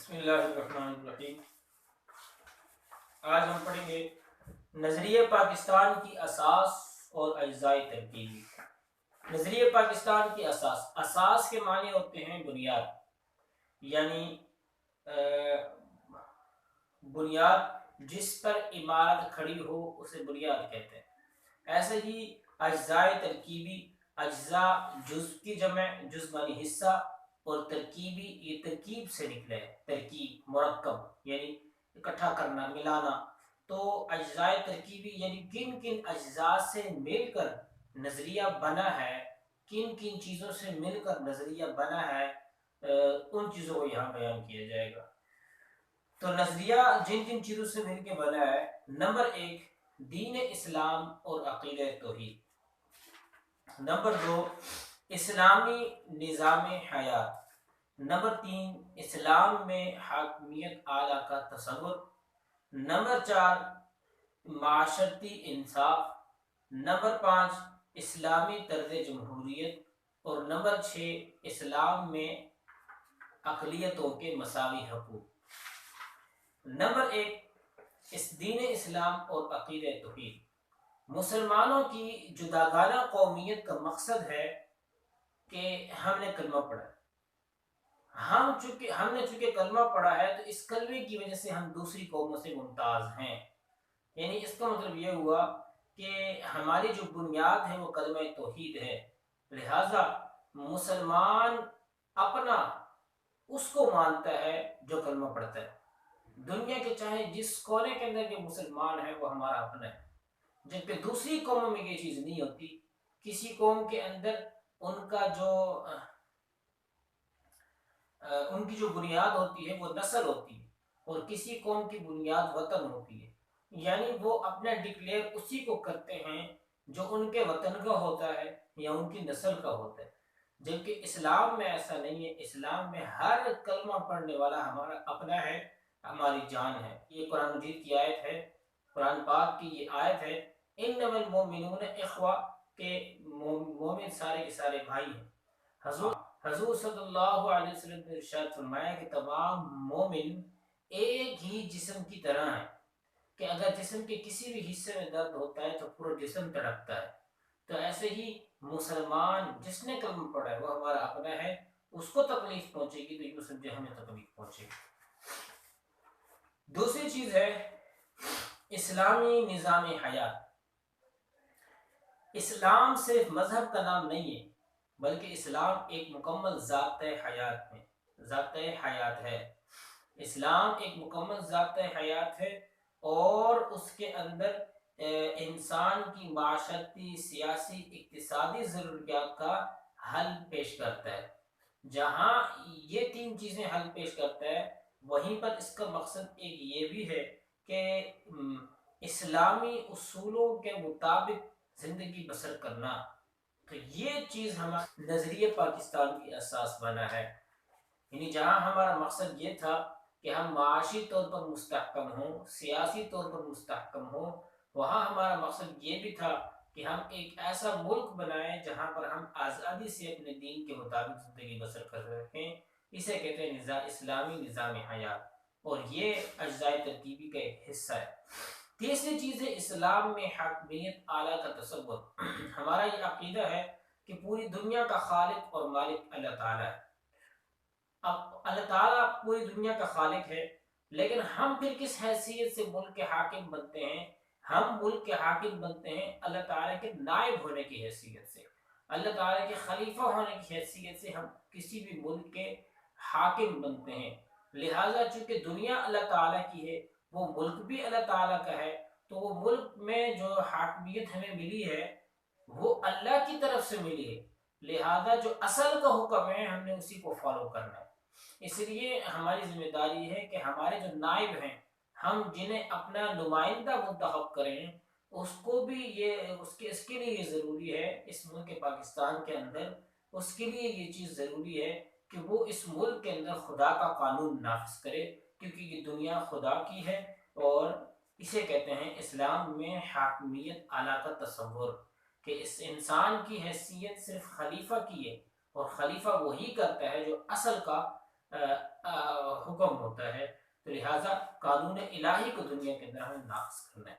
بسم اللہ الرحمن الرحیم۔ آج ہم پڑھیں گے نظریہ پاکستان کی اساس اور اجزائے ترکیبی۔ نظریہ پاکستان کی اساس کے معنی ہوتے ہیں بنیاد، یعنی بنیاد جس پر عمارت کھڑی ہو اسے بنیاد کہتے ہیں۔ ایسے ہی اجزائے ترکیبی، اجزاء جز کی جمع، جز معنی حصہ، اور ترکیبی یہ ترکیب سے نکلے ہے، ترکیب مرکب یعنی اکٹھا کرنا، ملانا۔ تو اجزائے ترکیبی یعنی کن کن اجزاء سے مل کر نظریہ بنا ہے، کن کن چیزوں سے مل کر نظریہ بنا ہے، ان چیزوں کو یہاں بیان کیا جائے گا۔ تو نظریہ جن جن چیزوں سے مل کے بنا ہے، نمبر 1 دین اسلام اور عقیدہ توحید، نمبر 2 اسلامی نظام حیات، نمبر 3 اسلام میں حاکمیت اعلیٰ کا تصور، نمبر 4 معاشرتی انصاف، نمبر 5 اسلامی طرز جمہوریت، اور نمبر 6 اسلام میں اقلیتوں کے مساوی حقوق۔ نمبر 1 اس دین اسلام اور عقیدہ توحید۔ مسلمانوں کی جداگانہ قومیت کا مقصد ہے کہ ہم نے کلمہ پڑھا ہے، ہم نے چونکہ کلمہ پڑھا ہے تو اس کلمے کی وجہ سے ہم دوسری قوموں سے ممتاز ہیں، یعنی اس کا مطلب یہ ہوا کہ ہماری جو بنیاد ہے وہ کلمہ توحید ہے، لہذا مسلمان اپنا اس کو مانتا ہے جو کلمہ پڑھتا ہے۔ دنیا کے چاہے جس کونے کے اندر جو مسلمان ہے وہ ہمارا اپنا ہے، جبکہ دوسری قوموں میں یہ چیز نہیں ہوتی۔ کسی قوم کے اندر ان کی جو بنیاد ہوتی ہے وہ نسل ہوتی ہے، اور کسی قوم کی بنیاد وطن ہوتی ہے، یعنی وہ اپنا ڈکلیئر اسی کو کرتے ہیں جو ان کے وطن کا ہوتا ہے یا ان کی نسل کا ہوتا ہے، جبکہ اسلام میں ایسا نہیں ہے۔ اسلام میں ہر کلمہ پڑھنے والا ہمارا اپنا ہے، ہماری جان ہے۔ یہ قرآن مجید کی آیت ہے، قرآن پاک کی یہ آیت ہے، انما المؤمنون اخوہ، کہ مومن سارے کے سارے بھائی ہیں۔ حضور صلی اللہ علیہ وسلم نے ارشاد فرمایا کہ تمام مومن ایک ہی جسم کی طرح ہیں، کہ اگر جسم کے کسی بھی حصے میں درد ہوتا ہے تو پورا جسم تڑپتا ہے۔ تو ایسے ہی مسلمان جس نے کلمہ پڑھا ہے وہ ہمارا اپنا ہے، اس کو تکلیف پہنچے گی تو یوں سمجھے ہمیں تکلیف پہنچے گی۔ دوسری چیز ہے اسلامی نظام حیات۔ اسلام صرف مذہب کا نام نہیں ہے، بلکہ اسلام ایک مکمل ذات حیات ہے۔ اسلام ایک مکمل ذات حیات ہے، اور اس کے اندر انسان کی معاشرتی، سیاسی، اقتصادی ضروریات کا حل پیش کرتا ہے۔ جہاں یہ تین چیزیں حل پیش کرتا ہے، وہیں پر اس کا مقصد ایک یہ بھی ہے کہ اسلامی اصولوں کے مطابق زندگی بسر کرنا۔ تو یہ چیز ہمارا نظریہ پاکستان کی اساس بنا ہے، یعنی جہاں ہمارا مقصد یہ تھا کہ ہم معاشی طور پر مستحکم ہوں، سیاسی طور پر مستحکم ہوں، وہاں ہمارا مقصد یہ بھی تھا کہ ہم ایک ایسا ملک بنائیں جہاں پر ہم آزادی سے اپنے دین کے مطابق زندگی بسر کر سکیں۔ اسے کہتے ہیں اسلامی نظام حیات، اور یہ اجزائے ترکیبی کا ایک حصہ ہے۔ تیسری چیز ہے اسلام میں حاکمیت اعلیٰ کا تصور۔ ہمارا یہ عقیدہ ہے کہ پوری دنیا کا خالق اور مالک اللہ تعالیٰ ہے۔ اب اللہ تعالیٰ پوری دنیا کا خالق ہے، لیکن ہم پھر کس حیثیت سے ملک کے حاکم بنتے ہیں؟ ہم ملک کے حاکم بنتے ہیں اللہ تعالیٰ کے نائب ہونے کی حیثیت سے، اللہ تعالیٰ کے خلیفہ ہونے کی حیثیت سے ہم کسی بھی ملک کے حاکم بنتے ہیں۔ لہٰذا چونکہ دنیا اللہ تعالیٰ کی ہے، وہ ملک بھی اللہ تعالیٰ کا ہے، تو وہ ملک میں جو حاکمیت ہمیں ملی ہے وہ اللہ کی طرف سے ملی ہے، لہذا جو اصل کا حکم ہے ہم نے اسی کو فالو کرنا ہے۔ اس لیے ہماری ذمہ داری ہے کہ ہمارے جو نائب ہیں، ہم جنہیں اپنا نمائندہ منتخب کریں، اس کو بھی اس کے لیے یہ ضروری ہے، اس ملک پاکستان کے اندر اس کے لیے یہ چیز ضروری ہے کہ وہ اس ملک کے اندر خدا کا قانون نافذ کرے، کیونکہ یہ دنیا خدا کی ہے، اور اسے کہتے ہیں اسلام میں حاکمیت اعلیٰ کا تصور، کہ اس انسان کی حیثیت صرف خلیفہ کی ہے، اور خلیفہ وہی کرتا ہے جو اصل کا حکم ہوتا لہٰذا قانون الہی کو دنیا کے اندر ہمیں نافذ کرنا ہے.